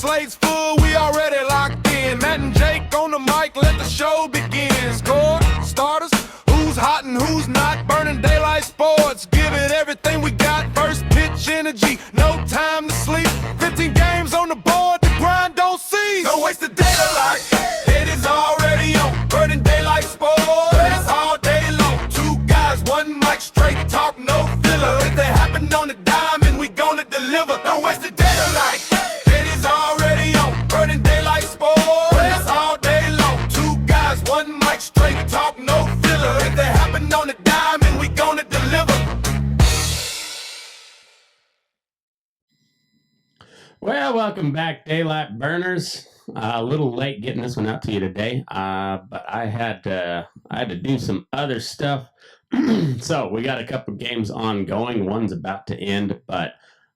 slate's full, we already locked in. Matt and Jake on the mic, let the show begin. Score, starters, who's hot and who's not. Burning daylight sports, give it everything we got. First pitch energy, no time to sleep. 15 games on the board, the grind don't cease. Don't waste the data like it is already on. Burning daylight sports, all day long. Two guys, one mic, straight talk, no filler. If they happen on the diamond, we gonna deliver. Don't waste the data like it is already on. Burning daylight sports, all day long. Two guys, one mic, straight talk, no filler. If they happen on the diamond, we gonna deliver. Well, welcome back, Daylight Burners. A little late getting this one out to you today, but I had to do some other stuff. So we got a couple games ongoing. One's about to end, but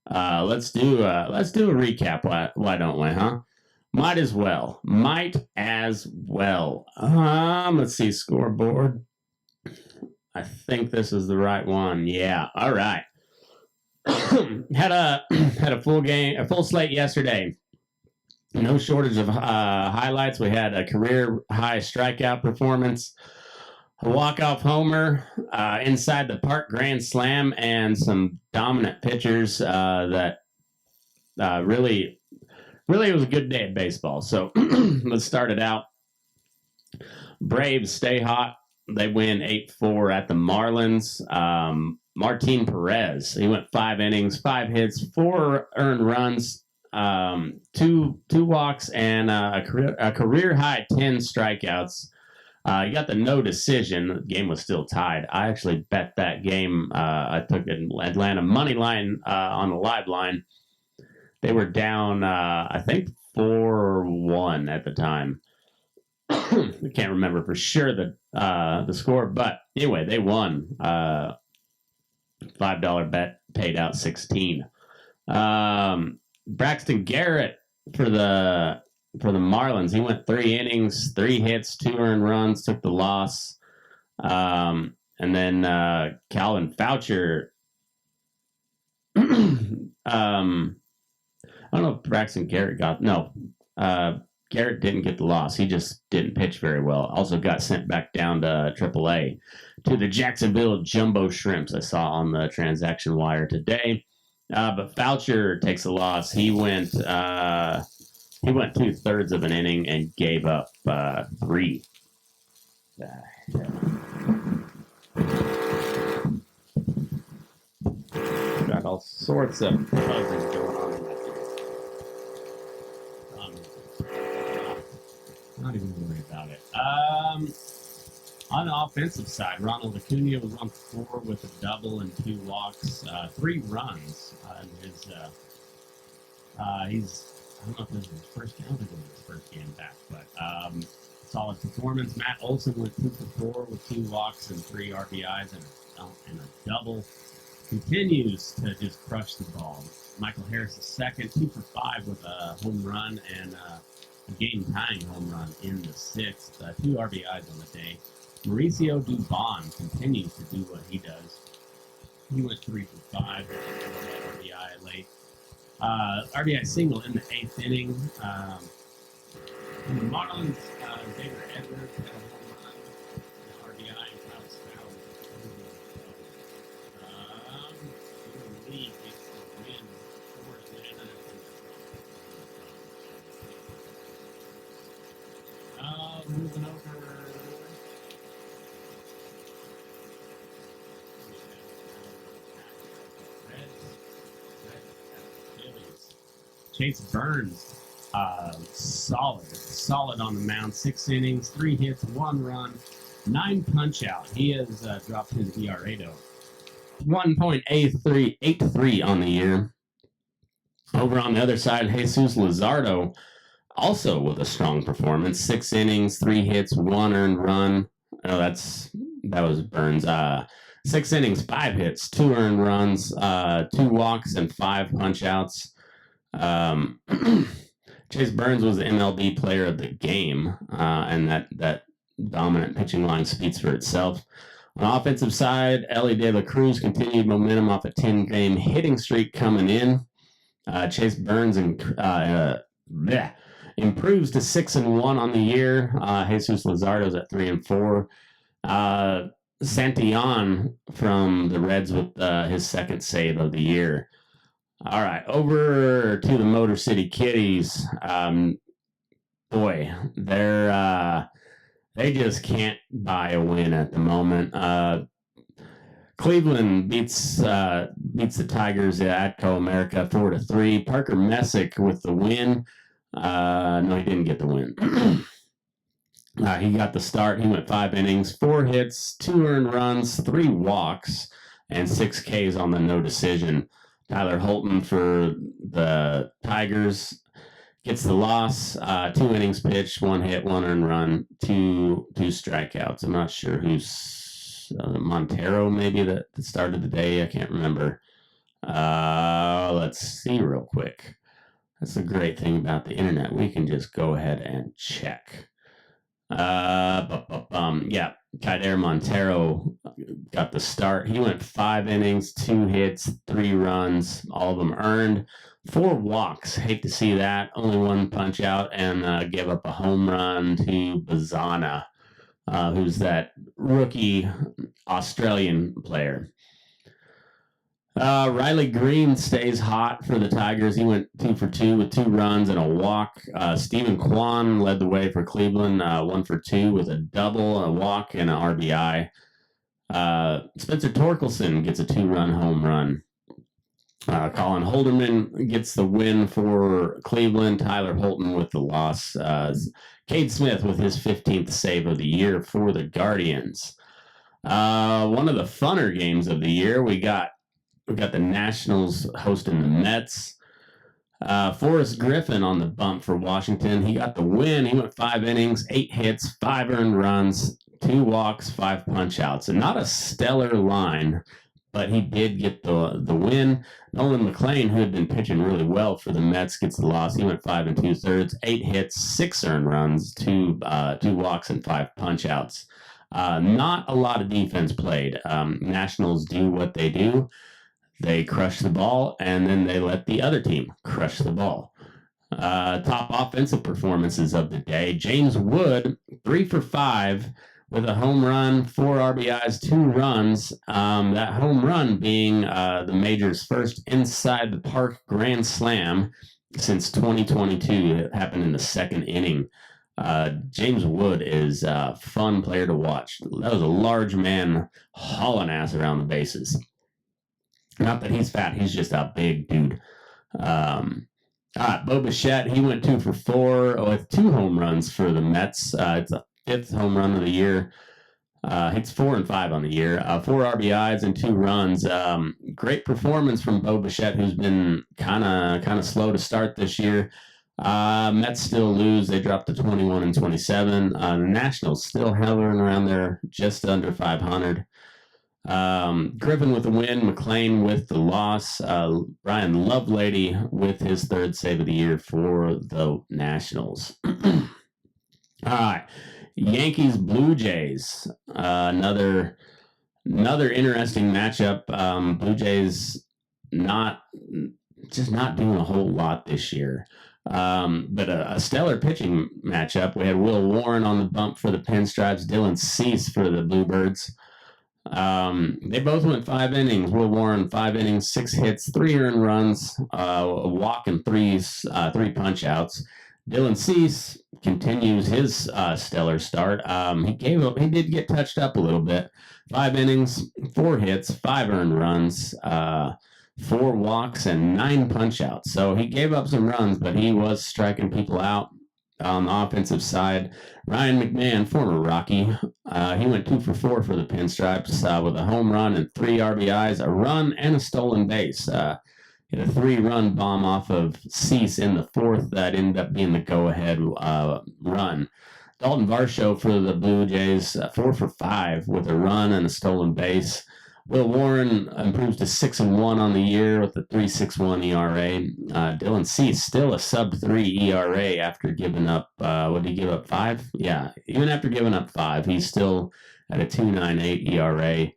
let's do a recap. Why don't we? Huh? Might as well. Let's see, scoreboard. I think this is the right one. Yeah. All right. had a full slate yesterday. No shortage of highlights. We had a career high strikeout performance, a walk-off homer, inside the park grand slam, and some dominant pitchers that really it was a good day at baseball. So let's start it out. Braves stay hot. They win 8-4 at the Marlins. Martin Perez, he went 5 innings, 5 hits, 4 earned runs, 2 walks, and a career high 10 strikeouts. You got the no decision. The game was still tied. I actually bet that game. I took an Atlanta money line on the live line. They were down, I think, 4-1 at the time. I can't remember for sure the score, but anyway, they won. $5 bet paid out 16. Braxton Garrett for the Marlins. He went 3 innings, 3 hits, 2 earned runs, took the loss. And then Calvin Foucher. I don't know if Braxton Garrett Garrett didn't get the loss. He just didn't pitch very well. Also got sent back down to AAA to the Jacksonville Jumbo Shrimps. I saw on the transaction wire today. But Foucher takes a loss. He went 2/3 of an inning and gave up 3. Got all sorts of buzzing going on in that game. Not even worry about it. On the offensive side, Ronald Acuna was on 4 with a double and 2 walks, 3 runs. I don't know if this is his first game. I don't think it was his first game back, but solid performance. Matt Olson went 2 for 4 with 2 walks and 3 RBIs and a double. Continues to just crush the ball. Michael Harris is second, 2 for 5 with a home run and a game-tying home run in the 6th. 2 RBIs on the day. Mauricio Dubon continues to do what he does. He went 3 for 5 with an RBI late. RBI single in the 8th inning. The Marlins, Xavier Edwards had a home run, an RBI, and Kyle Stroud. The league gets the win for Atlanta. Moving over. Chase Burns, solid on the mound. 6 innings, 3 hits, 1 run, 9 punch out. He has dropped his ERA to 1.83 on the year. Over on the other side, Jesus Luzardo, also with a strong performance. 6 innings, 3 hits, 1 earned run. Oh, that was Burns. 6 innings, 5 hits, 2 earned runs, 2 walks, and 5 punch outs. Chase Burns was the MLB player of the game, and that dominant pitching line speaks for itself. On the offensive side, Elly De La Cruz continued momentum off a 10-game hitting streak coming in. Chase Burns improves to 6-1 on the year. Jesus Luzardo's at 3-4. Santillan from the Reds with his second save of the year. All right, over to the Motor City Kitties. Boy, they just can't buy a win at the moment. Cleveland beats the Tigers at Atco America 4-3. Parker Messick with the win. No, he didn't get the win. He got the start. He went 5 innings, 4 hits, 2 earned runs, 3 walks, and 6 Ks on the no decision. Tyler Holton for the Tigers gets the loss. 2 innings pitched, 1 hit, 1 earned run, 2 strikeouts. I'm not sure who's Montero maybe that started the day. I can't remember. Let's see real quick. That's the great thing about the internet. We can just go ahead and check. Yeah, Kaider Montero got the start. He went 5 innings, 2 hits, 3 runs, all of them earned, 4 walks. Hate to see that. Only 1 punch out, and gave up a home run to Bazana, who's that rookie Australian player. Riley Green stays hot for the Tigers. He went 2 for 2 with 2 runs and a walk. Stephen Kwan led the way for Cleveland, 1 for 2 with a double, a walk, and an RBI. Spencer Torkelson gets a 2-run home run. Colin Holderman gets the win for Cleveland. Tyler Holton with the loss. Cade Smith with his 15th save of the year for the Guardians. One of the funner games of the year, we got the Nationals hosting the Mets. Forrest Griffin on the bump for Washington. He got the win. He went 5 innings, 8 hits, 5 earned runs, 2 walks, 5 punch outs. And not a stellar line, but he did get the win. Nolan McLean, who had been pitching really well for the Mets, gets the loss. He went 5 2/3, 8 hits, 6 earned runs, 2 walks, and 5 punch outs. Not a lot of defense played. Nationals do what they do. They crush the ball, and then they let the other team crush the ball. Top offensive performances of the day. James Wood, 3 for 5 with a home run, 4 RBIs, 2 runs. That home run being the Majors' first inside the park grand slam since 2022. It happened in the 2nd inning. James Wood is a fun player to watch. That was a large man hauling ass around the bases. Not that he's fat, he's just a big dude. Bo Bichette, he went 2 for 4 with 2 home runs for the Mets. It's a 5th home run of the year. Hits 4 and 5 on the year. 4 RBIs and 2 runs. Great performance from Bo Bichette, who's been kind of slow to start this year. Mets still lose. They dropped to 21 and 27. The Nationals still hovering around there, just under 500. Griffin with the win, McLean with the loss, Brian Lovelady with his 3rd save of the year for the Nationals. All right, Yankees Blue Jays, another interesting matchup. Blue Jays not doing a whole lot this year. But a stellar pitching matchup. We had Will Warren on the bump for the Pinstripes, Dylan Cease for the Bluebirds. They both went 5 innings. Will Warren 5 innings, 6 hits, 3 earned runs, a walk, and 3 punch outs. Dylan Cease continues his stellar start. He did get touched up a little bit. 5 innings, 4 hits, 5 earned runs, 4 walks, and 9 punch outs. So he gave up some runs, but he was striking people out. On the offensive side, Ryan McMahon, former Rocky, he went 2 for 4 for the Pinstripes with a home run and 3 RBIs, a run, and a stolen base. He had a 3-run bomb off of Cease in the 4th that ended up being the go-ahead run. Dalton Varsho for the Blue Jays, 4 for 5 with a run and a stolen base. Will Warren improves to 6-1 on the year with a 3.61 ERA. Dylan Cease still a sub-3 ERA after giving up, what did he give up, 5? Yeah, even after giving up 5, he's still at a 2.98 ERA.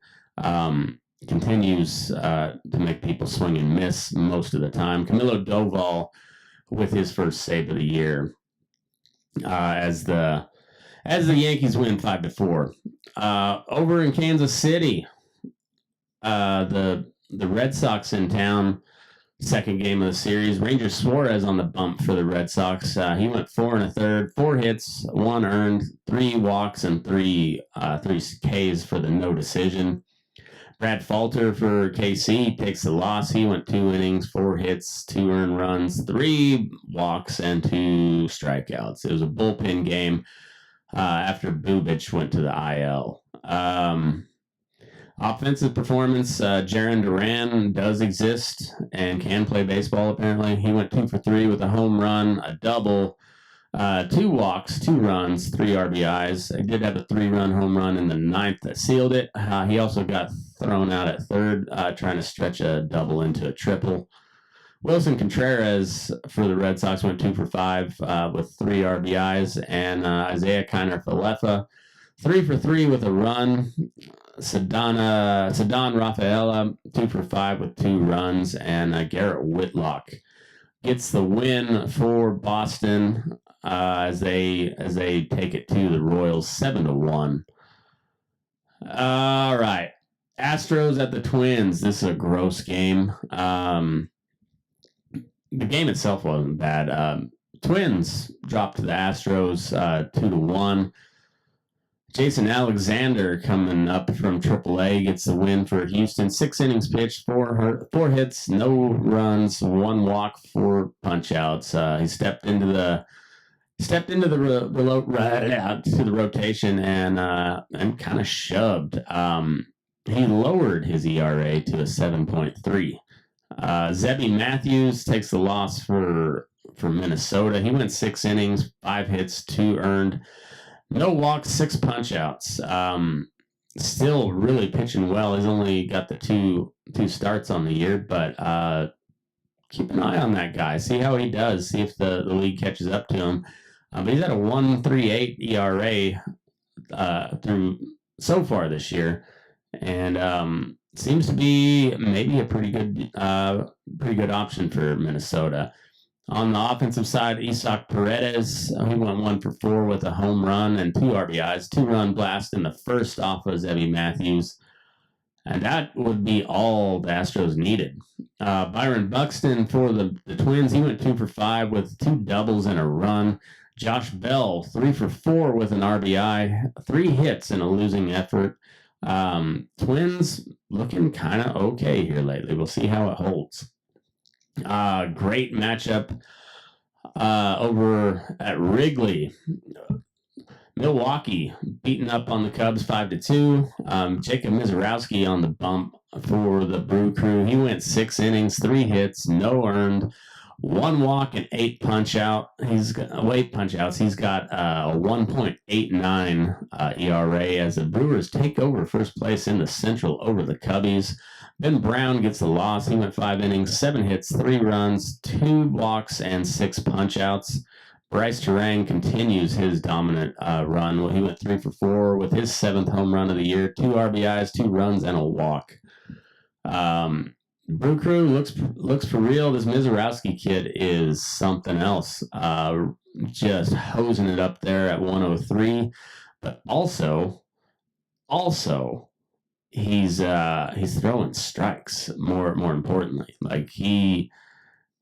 Continues to make people swing and miss most of the time. Camilo Doval with his first save of the year as the Yankees win 5-4. Over in Kansas City, the Red Sox in town. Second game of the series. Ranger Suarez on the bump for the Red Sox. He went 4 1/3, 4 hits, 1 earned, 3 walks, and 3 Ks for the no decision. Brad Falter for KC takes the loss. He went 2 innings, 4 hits, 2 earned runs, 3 walks, and 2 strikeouts. It was a bullpen game after Bubic went to the IL. Offensive performance, Jarren Duran does exist and can play baseball, apparently. He went 2 for 3 with a home run, a double, 2 walks, 2 runs, 3 RBIs. He did have a 3-run home run in the 9th that sealed it. He also got thrown out at third, trying to stretch a double into a triple. Wilson Contreras for the Red Sox went 2 for 5 with 3 RBIs. And Isaiah Kiner-Falefa, 3 for 3 with a run. Ceddanne Rafaela, 2 for 5 with 2 runs, and Garrett Whitlock gets the win for Boston as they take it to the Royals 7-1. All right, Astros at the Twins. This is a gross game. The game itself wasn't bad. Twins dropped to the Astros 2-1. Jason Alexander coming up from AAA gets the win for Houston. 6 innings pitched, 4 hits, no runs, 1 walk, 4 punch-outs. He stepped into the rotation and kind of shoved. He lowered his ERA to a 7.3. Zebby Matthews takes the loss for Minnesota. He went 6 innings, 5 hits, 2 earned. No walks, 6 punch-outs. Still really pitching well. He's only got the two starts on the year, but keep an eye on that guy. See how he does. See if the league catches up to him. But he's at a 1.38 ERA through so far this year, and seems to be maybe a pretty good option for Minnesota. On the offensive side, Isaac Paredes, he went 1 for 4 with a home run and 2 RBIs, 2-run blast in the first off of Zebby Matthews. And that would be all the Astros needed. Byron Buxton for the Twins, he went 2 for 5 with 2 doubles and a run. Josh Bell, 3 for 4 with an RBI, 3 hits in a losing effort. Twins looking kind of okay here lately. We'll see how it holds. Great matchup over at Wrigley. Milwaukee beating up on the Cubs 5-2. Jacob Mizorowski on the bump for the Brew Crew. He went 6 innings, 3 hits, no earned, 1 walk, and 8 punch-outs. He's got a 1.89 ERA as the Brewers take over first place in the Central over the Cubbies. Ben Brown gets the loss. He went 5 innings, 7 hits, 3 runs, 2 walks, and 6 punch-outs. Bryce Terang continues his dominant run. He went 3 for 4 with his 7th home run of the year, 2 RBIs, 2 runs, and a walk. Brew Crew looks for real. This Mizorowski kid is something else. Just hosing it up there at 103, but also he's throwing strikes. More importantly, like he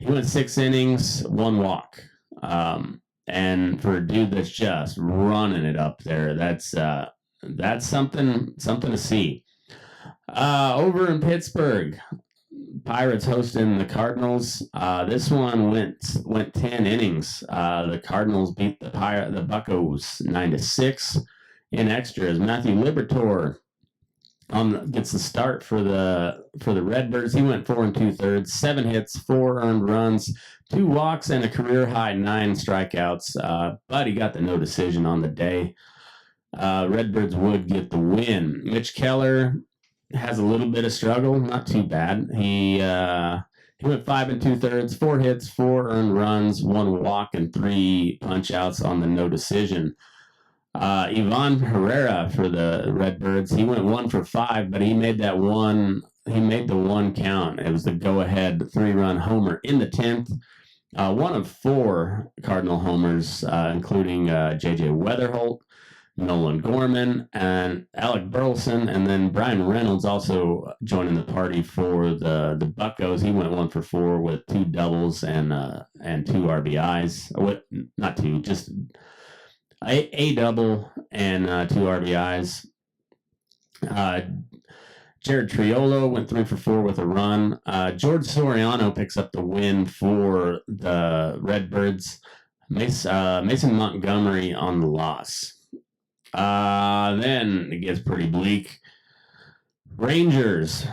went 6 innings, 1 walk. And for a dude that's just running it up there, that's something to see. Over in Pittsburgh, Pirates hosting the Cardinals. This one went 10 innings. The Cardinals beat the Buccos 9-6 in extras. Matthew Liberatore gets the start for the Redbirds. He went 4 2/3, 7 hits, 4 earned runs, 2 walks, and a career high 9 strikeouts. But he got the no decision on the day. Redbirds would get the win. Mitch Keller has a little bit of struggle, not too bad. He went 5 2/3, 4 hits, 4 earned runs, 1 walk, and 3 punch outs on the no decision. Ivan Herrera for the Redbirds, he went 1 for 5, but he made the one count. It was the go-ahead 3-run homer in the 10th. One of 4 Cardinal homers, including J.J. Weatherholt, Nolan Gorman, and Alec Burleson, and then Brian Reynolds also joining the party for the Buccos. He went 1 for 4 with 2 doubles and 2 RBIs. Not 2, just a double and 2 RBIs. Jared Triolo went 3 for 4 with a run. George Soriano picks up the win for the Redbirds. Mason Montgomery on the loss. Then it gets pretty bleak. Rangers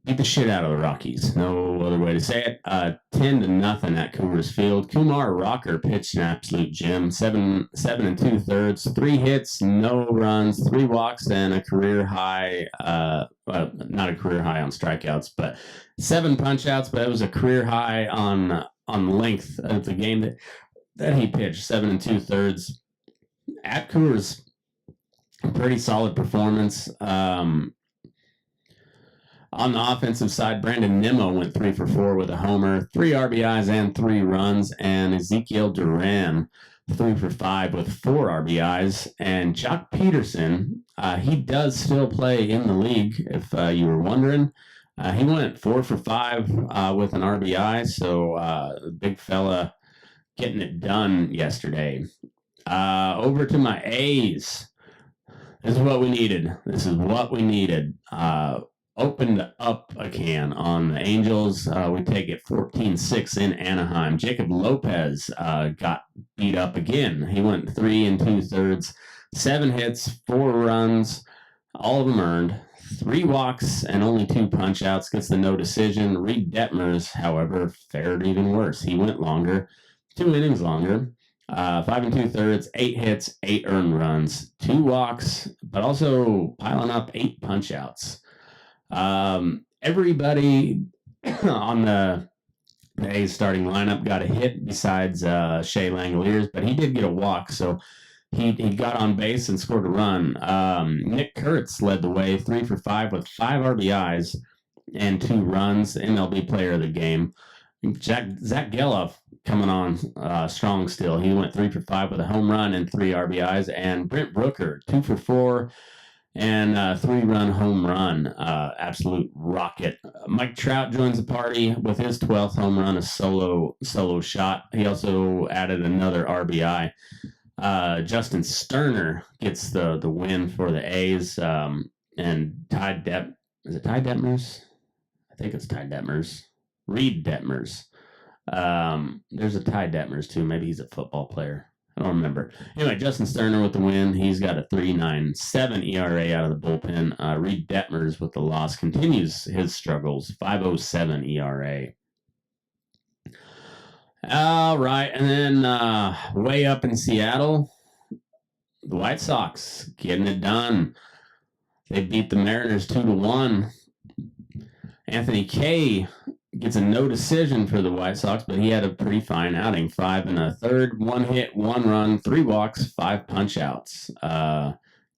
beat the shit out of the Rockies. No other way to say it. 10-0 at Coors Field. Kumar Rocker pitched an absolute gem. 7 2/3, 3 hits, no runs, 3 walks, and a career high. Not a career high on strikeouts, but 7 punch outs. But it was a career high on length of the game that he pitched. 7 2/3 at Coors. Pretty solid performance. On the offensive side, Brandon Nimmo went 3 for 4 with a homer, 3 RBIs and 3 runs, and Ezekiel Duran 3 for 5 with 4 RBIs. And Jock Peterson, he does still play in the league, if you were wondering. He went 4 for 5 with an RBI, so big fella getting it done yesterday. Over to my A's. This is what we needed. Opened up a can on the Angels. We take it 14-6 in Anaheim. Jacob Lopez got beat up again. He went 3 2/3, 7 hits, 4 runs, all of them earned, 3 walks, and only 2 punch outs. Gets the no decision. Reed Detmers, however, fared even worse. He went longer, 2 innings longer. 5 2/3, 8 hits, 8 earned runs, 2 walks, but also piling up 8 punch outs. Everybody on the A's starting lineup got a hit besides Shea Langoliers, but he did get a walk, so he got on base and scored a run. Nick Kurtz led the way, 3 for 5 with 5 RBIs and 2 runs, MLB player of the game. Zach Geloff coming on strong still. He went 3 for 5 with a home run and 3 RBIs, and Brent Brooker 2 for 4 and 3-run home run. Absolute rocket. Mike Trout joins the party with his 12th home run, a solo shot. He also added another RBI. Justin Sterner gets the win for the A's, and Ty Detmers? I think it's Ty Detmers. Reed Detmers. There's a Ty Detmers too. Maybe he's a football player. I don't remember. Anyway, Justin Sterner with the win. He's got a 3.97 ERA out of the bullpen. Reed Detmers with the loss continues his struggles. 5.07 ERA. All right, and then way up in Seattle, the White Sox getting it done. They beat the Mariners 2-1. Anthony Kay gets a no decision for the White Sox, but he had a pretty fine outing. 5 1/3, 1 hit, 1 run, 3 walks, 5 punch outs.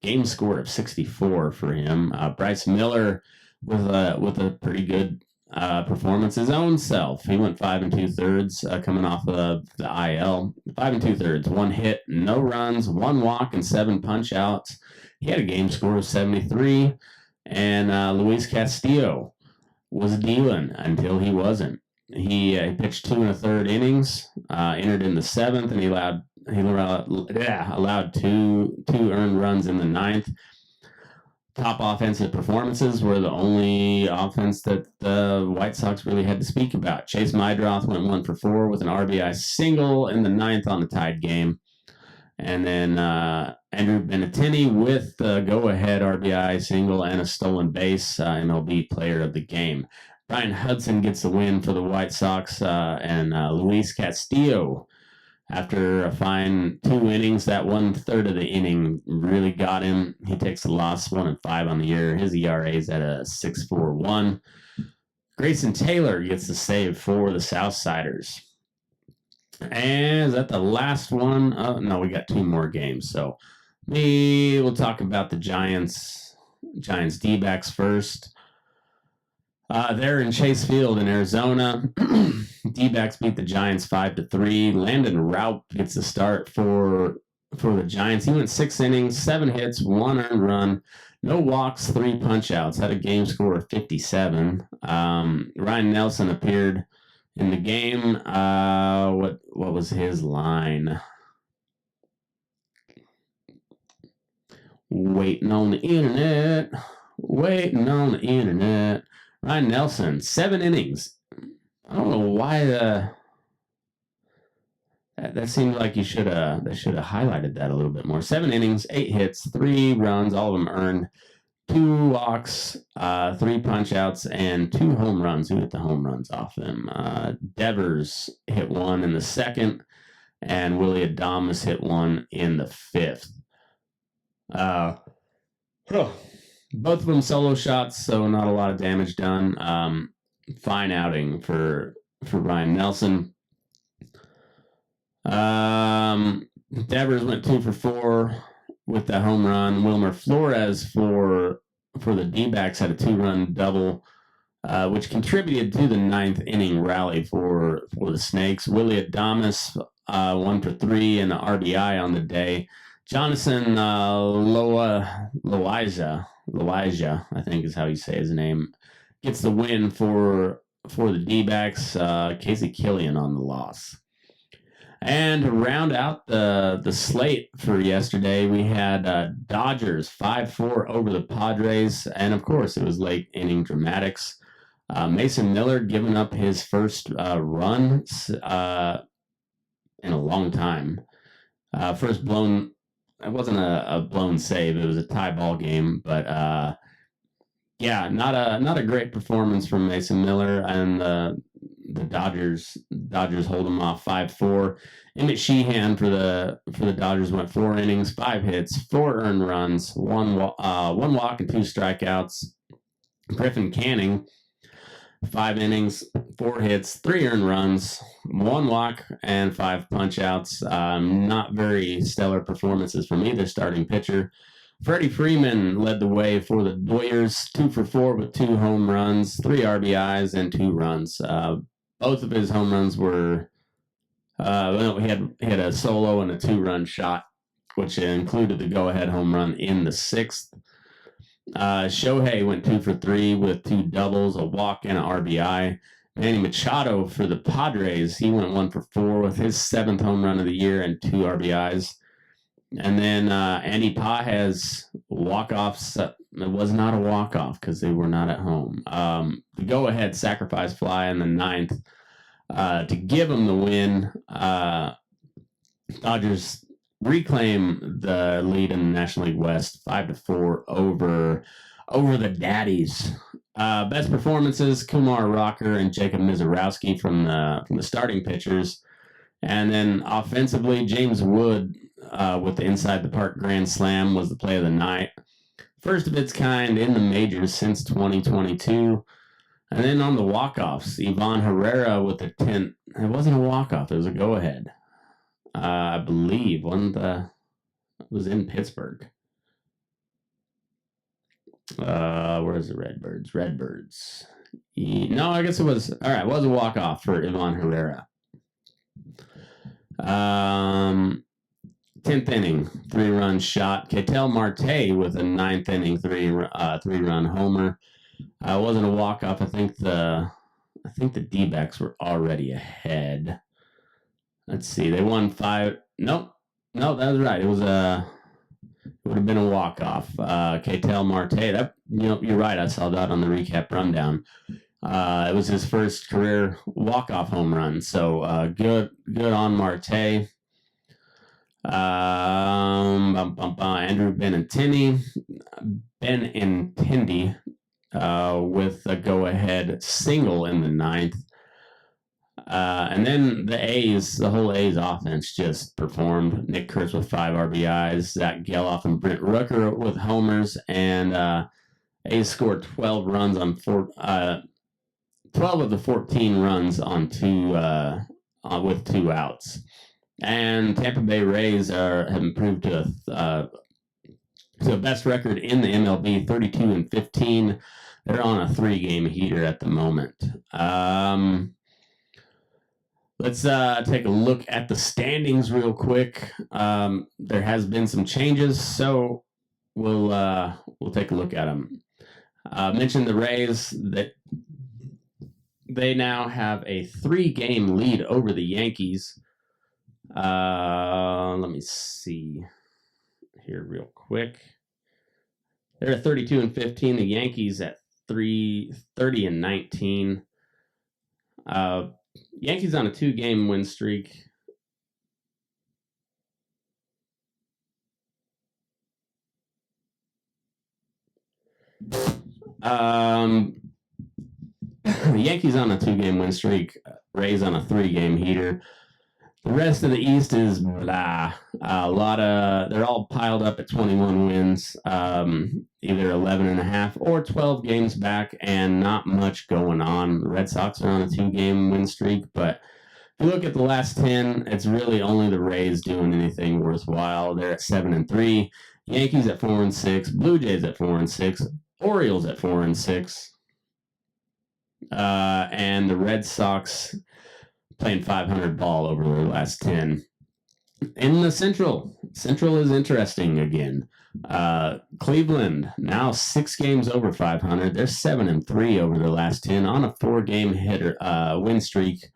Game score of 64 for him. Bryce Miller with a pretty good performance his own self. He went 5 2/3 coming off of the IL. 5 2/3, 1 hit, no runs, 1 walk, and 7 punch outs. He had a game score of 73. And Luis Castillo was dealing until he wasn't. He pitched 2 1/3 innings, entered in the 7th, and he allowed two earned runs in the 9th. Top offensive performances were the only offense that the White Sox really had to speak about. Chase Meidroth went 1 for 4 with an RBI single in the 9th on the tied game. And then Andrew Benintendi with the go-ahead RBI single and a stolen base, MLB player of the game. Brian Hudson gets the win for the White Sox, and Luis Castillo, after a fine 2 innings, that 1/3 of the inning really got him. He takes the loss, 1-5 on the year. His ERA is at a 6.41. Grayson Taylor gets the save for the Southsiders. And is that the last one? No, we got 2 more games. So we'll talk about the Giants D-backs first. They're in Chase Field in Arizona. D-backs beat the Giants 5-3. Landon Raup gets the start for the Giants. He went 6 innings, 7 hits, 1 earned run, no walks, 3 punch-outs. Had a game score of 57. Ryan Nelson appeared in the game. What was his line? Waiting on the internet. Ryan Nelson, 7 innings. I don't know why that seemed like they should have highlighted that a little bit more. 7 innings, 8 hits, 3 runs, all of them earned, 2 walks, 3 punch outs, and 2 home runs. Who hit the home runs off them? Devers hit 1 in the 2nd, and Willie Adames hit 1 in the 5th. Both of them solo shots, so not a lot of damage done. Fine outing for Ryan Nelson. Devers went 2 for 4 with the home run. Wilmer Flores for the D-backs had a 2-run double, which contributed to the 9th inning rally for the Snakes. Willie Adames 1 for 3 and an RBI on the day. Jonathan Loaisia, I think is how you say his name, gets the win for the D-backs. Casey Killian on the loss. And to round out the slate for yesterday, we had Dodgers 5-4 over the Padres, and of course it was late inning dramatics. Mason Miller giving up his first run in a long time. First blown. It wasn't a blown save. It was a tie ball game, but yeah, not a great performance from Mason Miller, and the Dodgers hold him off 5-4. Emmett Sheehan for the Dodgers went 4 innings, 5 hits, 4 earned runs, 1 walk and 2 strikeouts. Griffin Canning, 5 innings, 4 hits, 3 earned runs, 1 walk, and 5 punch-outs. Not very stellar performances from either starting pitcher. Freddie Freeman led the way for the Doyers, 2 for 4 with 2 home runs, 3 RBIs, and 2 runs. Both of his home runs were he had a solo and a 2-run shot, which included the go-ahead home run in the 6th. Shohei went 2 for 3 with 2 doubles, a walk, and an RBI. Manny Machado for the Padres, he went 1 for 4 with his 7th home run of the year and 2 RBIs. And then Andy Pages walk-offs. It was not a walk-off because they were not at home. The go-ahead sacrifice fly in the 9th to give them the win. Dodgers reclaim the lead in the National League West 5-4 over the Daddies. Best performances: Kumar Rocker and Jacob Mizorowski from the starting pitchers, and then offensively, James Wood with the inside the park grand slam was the play of the night. First of its kind in the majors since 2022. And then on the walk-offs, Ivan Herrera with the 10th. It wasn't a walk-off; it was a go-ahead. I believe it was in Pittsburgh. Where's the Redbirds? No, I guess it was. All right, it was a walk-off for Ivan Herrera. 10th inning, 3-run shot. Ketel Marte with a 9th inning, 3-run homer. It wasn't a walk-off. I think the D-backs were already ahead. Let's see. They won 5. No, that was right. It would have been a walk-off. Ketel Marte. You're right. I saw that on the recap rundown. It was his first career walk-off home run. So good on Marte. Andrew Benintendi with a go-ahead single in the 9th. And then the whole A's offense just performed. Nick Kurtz with 5 RBIs, Zach Geloff and Brent Rooker with homers, and A's scored 12 runs on 12 of the 14 runs on with 2 outs. And Tampa Bay Rays have improved to a best record in the MLB, 32-15. They're on a 3-game heater at the moment. Let's take a look at the standings real quick. There has been some changes, so we'll take a look at them. Mentioned the Rays that they now have a 3-game lead over the Yankees. Let me see here real quick. They're at 32-15. The Yankees at 30-19. Yankees on a 2-game win streak. The Yankees on a 2-game win streak. Rays on a 3-game heater. The rest of the East is blah. They're all piled up at 21 wins, either 11.5 or 12 games back, and not much going on. The Red Sox are on a 2-game win streak, but if you look at the last 10, it's really only the Rays doing anything worthwhile. They're at 7-3. Yankees at 4-6. Blue Jays at 4-6. Orioles at 4-6. And the Red Sox playing 500 ball over their last 10. In the Central is interesting again. Cleveland now 6 games over 500. They're 7-3 over their last 10 on a 4-game win streak.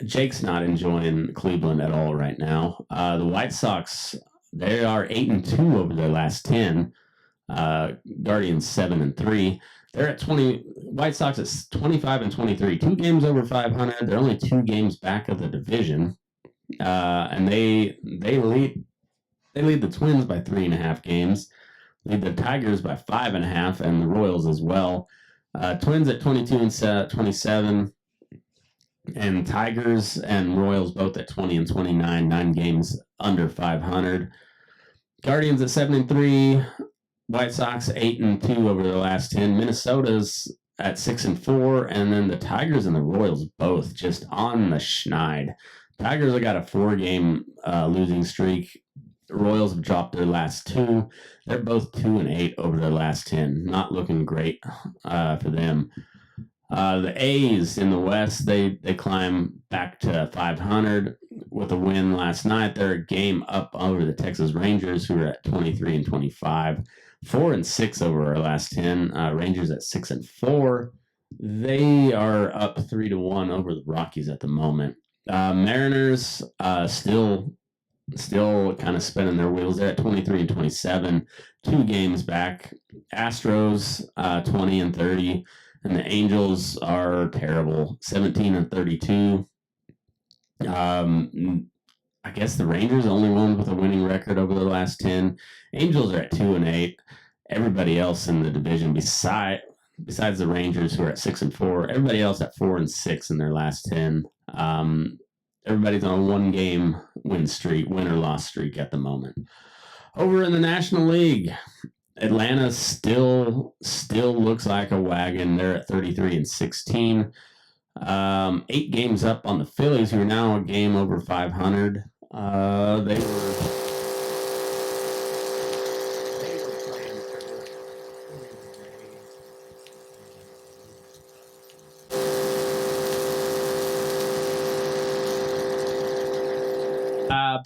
Jake's not enjoying Cleveland at all right now. The White Sox, they are 8-2 over their last 10. Guardians 7-3. They're at 20. White Sox at 25-23. 2 games over 500. They're only 2 games back of the division, and they lead the Twins by 3.5 games. Lead the Tigers by 5.5, and the Royals as well. Twins at 22-27, and Tigers and Royals both at 20-29. 9 games under 500. Guardians at 7-3. White Sox 8-2 over their last 10. Minnesota's at 6-4, and then the Tigers and the Royals both just on the schneid. Tigers have got a 4-game losing streak. The Royals have dropped their last 2. They're both 2-8 over their last 10. Not looking great for them. The A's in the West, they climb back to 500 with a win last night. They're a game up over the Texas Rangers, who are at 23-25. 4-6 over our last 10. Rangers at 6-4. They are up 3-1 over the Rockies at the moment. Mariners still kind of spinning their wheels. They're at 23-27, 2 games back. Astros 20-30, and the Angels are terrible, 17-32. I guess the Rangers are the only ones with a winning record over the last 10. Angels are at 2-8. Everybody else in the division, besides the Rangers, who are at 6-4, everybody else at 4-6 in their last 10. Everybody's on a 1-game win or loss streak at the moment. Over in the National League, Atlanta still looks like a wagon. They're at 33-16. 8 games up on the Phillies, who are now a game over 500. They were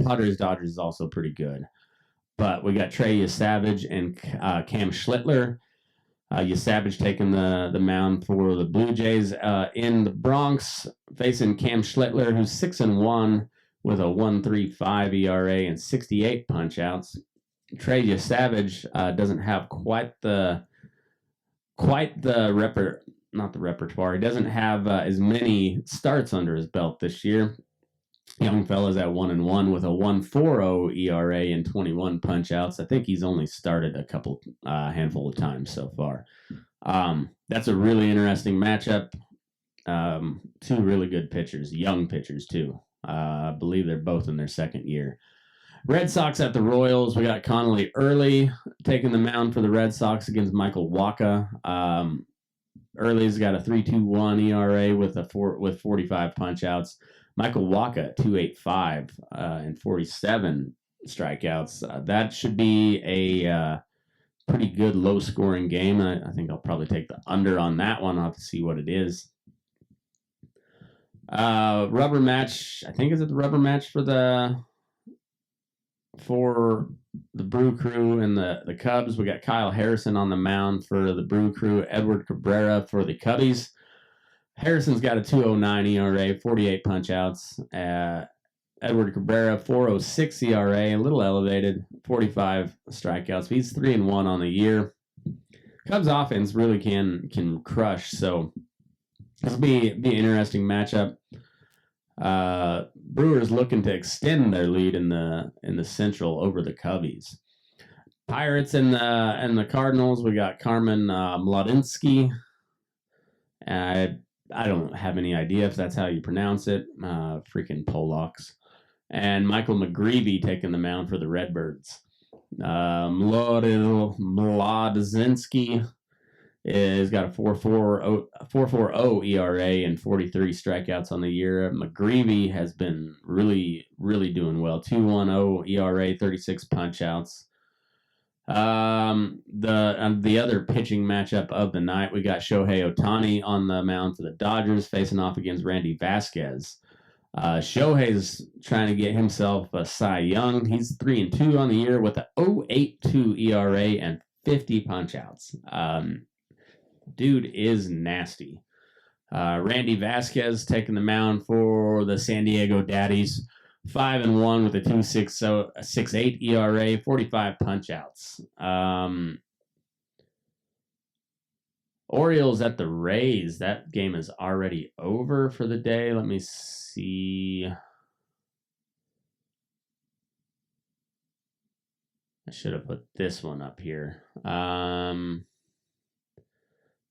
Padres-Dodgers is also pretty good. But we got Trey Yesavage and Cam Schlittler. Yesavage taking the mound for the Blue Jays in the Bronx, facing Cam Schlittler, who's 6-1 with a 1.35 ERA and 68 punch-outs. Trey Yesavage doesn't have quite the repertoire. He doesn't have as many starts under his belt this year. Young fella's at 1-1 with a 1.40 ERA and 21 punch-outs. I think he's only started a handful of times so far. That's a really interesting matchup. 2 really good pitchers, young pitchers too. I believe they're both in their second year. Red Sox at the Royals. We got Connolly early taking the mound for the Red Sox against Michael Wacha. Early's got a 3.21 ERA with 45 punch-outs. Michael Wacha at 2.85 and 47 strikeouts. That should be a pretty good low-scoring game. I think I'll probably take the under on that one. I'll have to see what it is. Rubber match. I think is it the rubber match for the Brew Crew and the Cubs. We got Kyle Harrison on the mound for the Brew Crew. Edward Cabrera for the Cubbies. Harrison's got a 2.09 ERA, 48 punch-outs. Edward Cabrera, 4.06 ERA, a little elevated, 45 strikeouts. He's 3-1 on the year. Cubs offense really can crush, so this will be an interesting matchup. Brewers looking to extend their lead in the Central over the Cubbies. Pirates and the Cardinals. We got Carmen Mladinsky. I don't have any idea if that's how you pronounce it. Freaking Polacks. And Michael McGreevy taking the mound for the Redbirds. Mladinsky has got a 4.40 ERA and 43 strikeouts on the year. McGreevy has been really, really doing well. 2.10 ERA, 36 punch-outs. The other pitching matchup of the night, we got Shohei Ohtani on the mound for the Dodgers facing off against Randy Vasquez. Shohei's trying to get himself a Cy Young. He's 3-2 on the year with a 0.82 ERA and 50 punch-outs. Dude is nasty. Randy Vasquez taking the mound for the San Diego Daddies. 5-1 with a 2.68 ERA, 45 punch-outs. Orioles at the Rays. That game is already over for the day. Let me see. I should have put this one up here. Now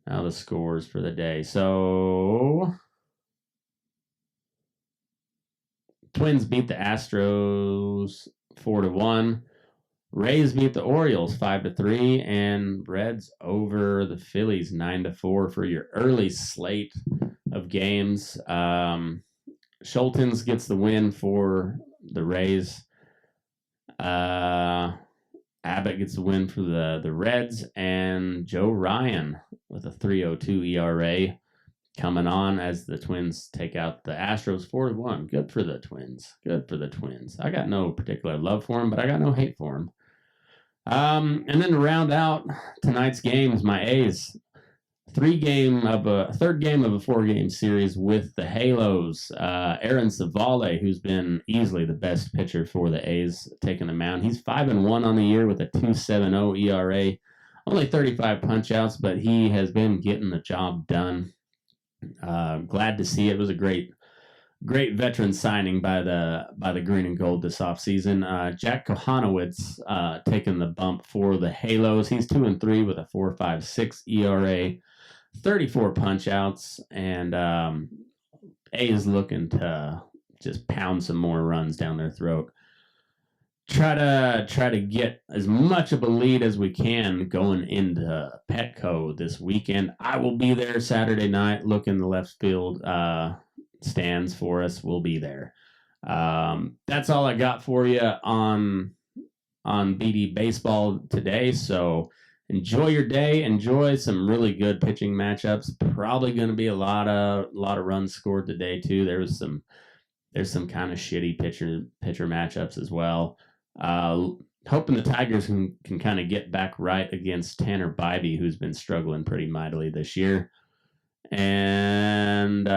the scores for the day. So Twins beat the Astros 4-1. Rays beat the Orioles 5-3, and Reds over the Phillies 9-4 for your early slate of games. Schultens gets the win for the Rays. Abbott gets the win for the Reds, and Joe Ryan with a 3.02 ERA coming on as the Twins take out the Astros 4-1. Good for the Twins. Good for the Twins. I got no particular love for them, but I got no hate for them. And then to round out tonight's games, my A's. Third game of a 4-game series with the Halos. Aaron Savale, who's been easily the best pitcher for the A's, taking the mound. He's 5-1 on the year with a 2.70 ERA. Only 35 punch-outs, but he has been getting the job done. Glad to see it. It was a great veteran signing by the Green and Gold this offseason. Jack Kohanowitz taking the bump for the Halos. He's 2-3 with a 4.56 ERA, 34 punch-outs, and A's looking to just pound some more runs down their throat. Try to get as much of a lead as we can going into Petco this weekend. I will be there Saturday night. Look in the left field stands for us. We'll be there. That's all I got for you on BD Baseball today. So enjoy your day. Enjoy some really good pitching matchups. Probably going to be a lot of runs scored today too. There's some kind of shitty pitcher matchups as well. Hoping the Tigers can kind of get back right against Tanner Bybee, who's been struggling pretty mightily this year. And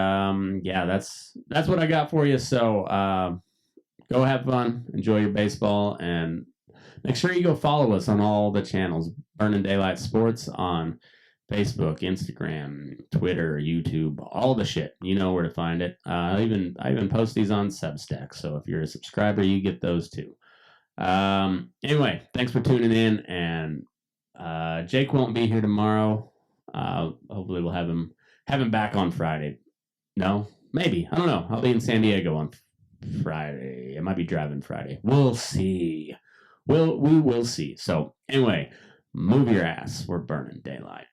yeah, that's what I got for you. So go have fun, enjoy your baseball, and make sure you go follow us on all the channels. Burning Daylight Sports on Facebook, Instagram, Twitter, YouTube, all the shit. You know where to find it. I even post these on Substack. So if you're a subscriber, you get those too. Anyway, thanks for tuning in, and Jake won't be here tomorrow. Hopefully we'll have him back on Friday. No, maybe. I don't know. I'll be in San Diego on Friday. I might be driving Friday. We'll see. We will see. So anyway, move your ass. We're burning daylight.